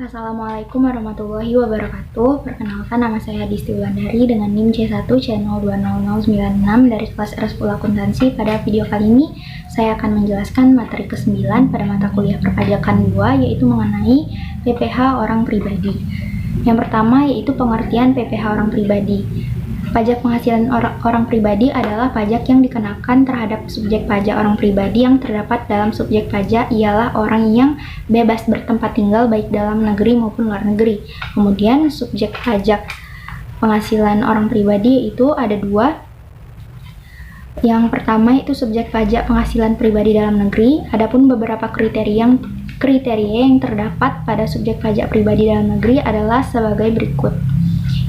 Assalamualaikum warahmatullahi wabarakatuh. Perkenalkan, nama saya Disti Wulandari dengan NIM C1 C0200096 dari kelas R10 Akuntansi. Pada video kali ini, saya akan menjelaskan materi ke-9 pada mata kuliah perpajakan 2, yaitu mengenai PPh orang pribadi. Yang pertama yaitu pengertian PPh orang pribadi. Pajak penghasilan orang pribadi adalah pajak yang dikenakan terhadap subjek pajak orang pribadi yang terdapat dalam subjek pajak ialah orang yang bebas bertempat tinggal baik dalam negeri maupun luar negeri. Kemudian subjek pajak penghasilan orang pribadi itu ada dua. Yang pertama itu subjek pajak penghasilan pribadi dalam negeri. Adapun beberapa kriteria yang terdapat pada subjek pajak pribadi dalam negeri adalah sebagai berikut.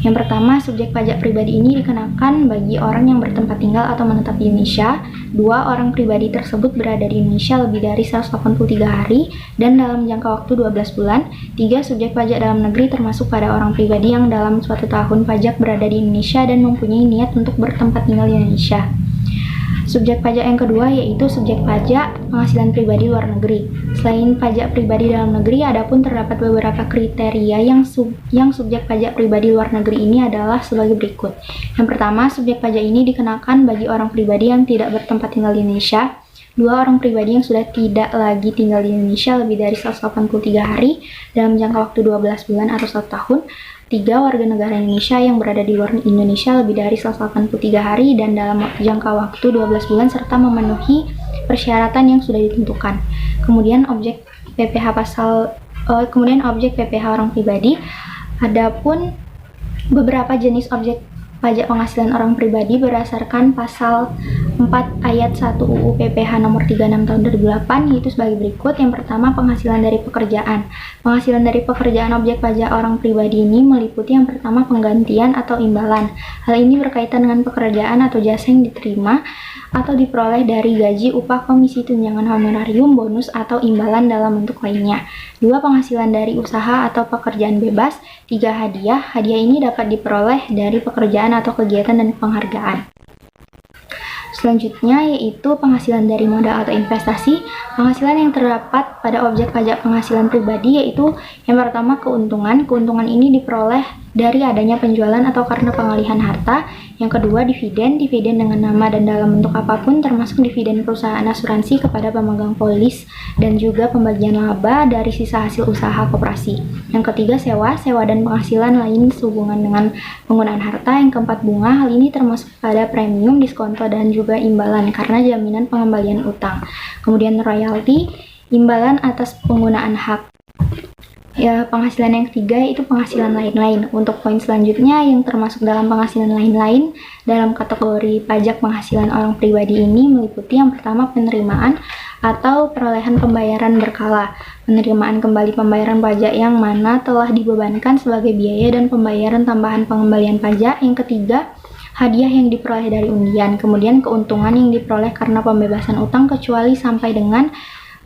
Yang pertama, subjek pajak pribadi ini dikenakan bagi orang yang bertempat tinggal atau menetap di Indonesia. 2. Orang pribadi tersebut berada di Indonesia lebih dari 183 hari dan dalam jangka waktu 12 bulan. 3. Subjek pajak dalam negeri termasuk pada orang pribadi yang dalam suatu tahun pajak berada di Indonesia dan mempunyai niat untuk bertempat tinggal di Indonesia. Subjek pajak yang kedua yaitu subjek pajak penghasilan pribadi luar negeri. Selain pajak pribadi dalam negeri, adapun terdapat beberapa kriteria yang subjek pajak pribadi luar negeri ini adalah sebagai berikut. Yang pertama, subjek pajak ini dikenakan bagi orang pribadi yang tidak bertempat tinggal di Indonesia. 2. Orang pribadi yang sudah tidak lagi tinggal di Indonesia lebih dari 183 hari dalam jangka waktu 12 bulan atau 1 tahun. 3. Warga negara Indonesia yang berada di luar Indonesia lebih dari 183 hari dan dalam jangka waktu 12 bulan serta memenuhi persyaratan yang sudah ditentukan. Kemudian objek PPh orang pribadi. Adapun beberapa jenis objek pajak penghasilan orang pribadi berdasarkan pasal 4 ayat 1 UU PPh nomor 36 tahun 2008 yaitu sebagai berikut. Yang pertama, penghasilan dari pekerjaan. Penghasilan dari pekerjaan objek pajak orang pribadi ini meliputi yang pertama penggantian atau imbalan. Hal ini berkaitan dengan pekerjaan atau jasa yang diterima atau diperoleh dari gaji, upah, komisi, tunjangan honorarium, bonus, atau imbalan dalam bentuk lainnya. 2. Penghasilan dari usaha atau pekerjaan bebas. 3. Hadiah. Hadiah ini dapat diperoleh dari pekerjaan atau kegiatan dan penghargaan. Selanjutnya yaitu penghasilan dari modal atau investasi. Penghasilan yang terdapat pada objek pajak penghasilan pribadi yaitu yang pertama keuntungan. Keuntungan ini diperoleh dari adanya penjualan atau karena pengalihan harta. Yang kedua dividen. Dividen dengan nama dan dalam bentuk apapun termasuk dividen perusahaan asuransi kepada pemegang polis dan juga pembagian laba dari sisa hasil usaha koperasi. Yang ketiga sewa. Sewa dan penghasilan lain sehubungan dengan penggunaan harta. Yang keempat bunga. Hal ini termasuk pada premium, diskonto dan juga imbalan karena jaminan pengembalian utang. Kemudian royalti, imbalan atas penggunaan hak. Ya, penghasilan yang ketiga itu penghasilan lain-lain. Untuk poin selanjutnya yang termasuk dalam penghasilan lain-lain dalam kategori pajak penghasilan orang pribadi ini meliputi yang pertama penerimaan atau perolehan pembayaran berkala. Penerimaan kembali pembayaran pajak yang mana telah dibebankan sebagai biaya dan pembayaran tambahan pengembalian pajak. Yang ketiga, hadiah yang diperoleh dari undian. Kemudian keuntungan yang diperoleh karena pembebasan utang kecuali sampai dengan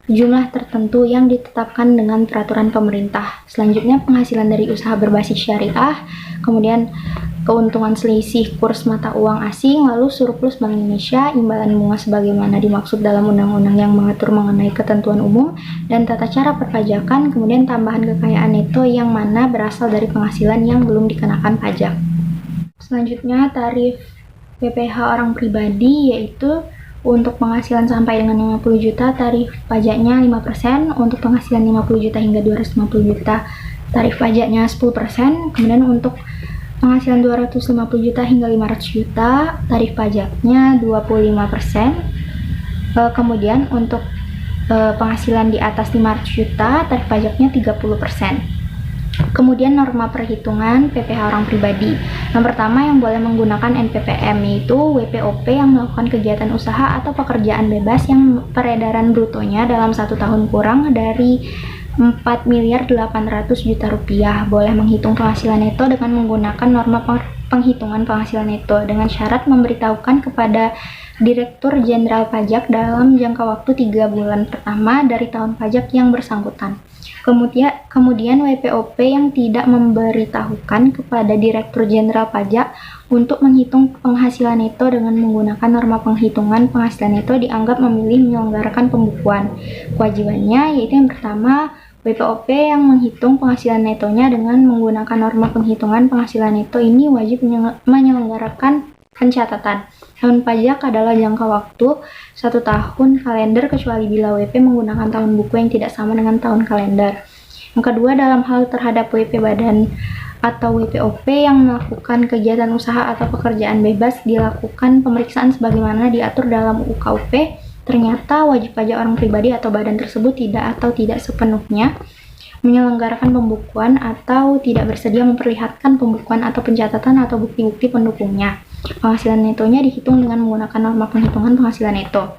jumlah tertentu yang ditetapkan dengan peraturan pemerintah. Selanjutnya penghasilan dari usaha berbasis syariah, kemudian keuntungan selisih kurs mata uang asing, lalu surplus Bank Indonesia, imbalan bunga sebagaimana dimaksud dalam undang-undang yang mengatur mengenai ketentuan umum dan tata cara perpajakan, kemudian tambahan kekayaan neto yang mana berasal dari penghasilan yang belum dikenakan pajak. Selanjutnya tarif PPh orang pribadi yaitu untuk penghasilan sampai dengan 50 juta tarif pajaknya 5%, untuk penghasilan 50 juta hingga 250 juta tarif pajaknya 10%, kemudian untuk penghasilan 250 juta hingga 500 juta tarif pajaknya 25%, kemudian untuk penghasilan di atas 500 juta tarif pajaknya 30%. Kemudian norma perhitungan PPh orang pribadi. Yang pertama yang boleh menggunakan NPPM yaitu WPOP yang melakukan kegiatan usaha atau pekerjaan bebas yang peredaran brutonya dalam 1 tahun kurang dari 4.800.000.000 rupiah. Boleh menghitung penghasilan neto dengan menggunakan norma penghitungan penghasilan neto dengan syarat memberitahukan kepada Direktur Jenderal Pajak dalam jangka waktu 3 bulan pertama dari tahun pajak yang bersangkutan. Kemudian WPOP yang tidak memberitahukan kepada Direktur Jenderal Pajak untuk menghitung penghasilan neto dengan menggunakan norma penghitungan penghasilan neto dianggap memilih menyelenggarakan pembukuan. Kewajibannya yaitu yang pertama, WPOP yang menghitung penghasilan netonya dengan menggunakan norma penghitungan penghasilan neto ini wajib menyelenggarakan pencatatan. Tahun pajak adalah jangka waktu 1 tahun kalender kecuali bila WP menggunakan tahun buku yang tidak sama dengan tahun kalender. Yang kedua, dalam hal terhadap WP badan atau WPOP yang melakukan kegiatan usaha atau pekerjaan bebas dilakukan pemeriksaan sebagaimana diatur dalam UU KUP. Ternyata wajib pajak orang pribadi atau badan tersebut tidak sepenuhnya menyelenggarakan pembukuan atau tidak bersedia memperlihatkan pembukuan atau pencatatan atau bukti-bukti pendukungnya. Penghasilan netonya dihitung dengan menggunakan norma penghitungan penghasilan neto.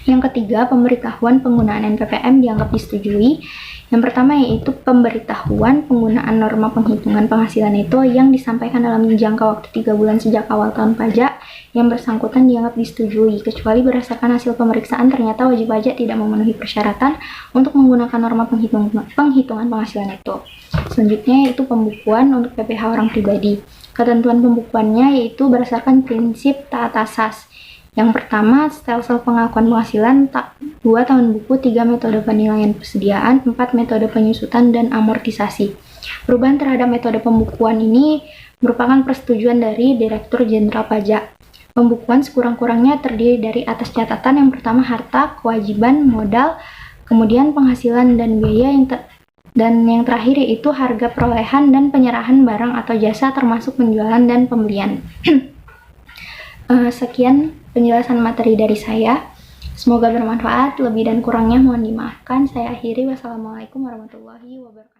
Yang ketiga, pemberitahuan penggunaan NPPM dianggap disetujui. Yang pertama yaitu pemberitahuan penggunaan norma penghitungan penghasilan neto yang disampaikan dalam jangka waktu 3 bulan sejak awal tahun pajak yang bersangkutan dianggap disetujui, kecuali berdasarkan hasil pemeriksaan ternyata wajib pajak tidak memenuhi persyaratan untuk menggunakan norma penghitungan penghasilan neto. Selanjutnya yaitu pembukuan untuk PPh orang pribadi. Ketentuan pembukuannya yaitu berdasarkan prinsip taat asas. Yang pertama, stelsel pengakuan penghasilan 2 tahun buku, 3 metode penilaian persediaan, 4 metode penyusutan dan amortisasi. Perubahan terhadap metode pembukuan ini merupakan persetujuan dari Direktur Jenderal Pajak. Pembukuan sekurang-kurangnya terdiri dari atas catatan yang pertama harta, kewajiban, modal, kemudian penghasilan dan biaya dan yang terakhir yaitu harga perolehan dan penyerahan barang atau jasa termasuk penjualan dan pembelian. Sekian penjelasan materi dari saya. Semoga bermanfaat. Lebih dan kurangnya mohon dimaafkan. Saya akhiri. Wassalamualaikum warahmatullahi wabarakatuh.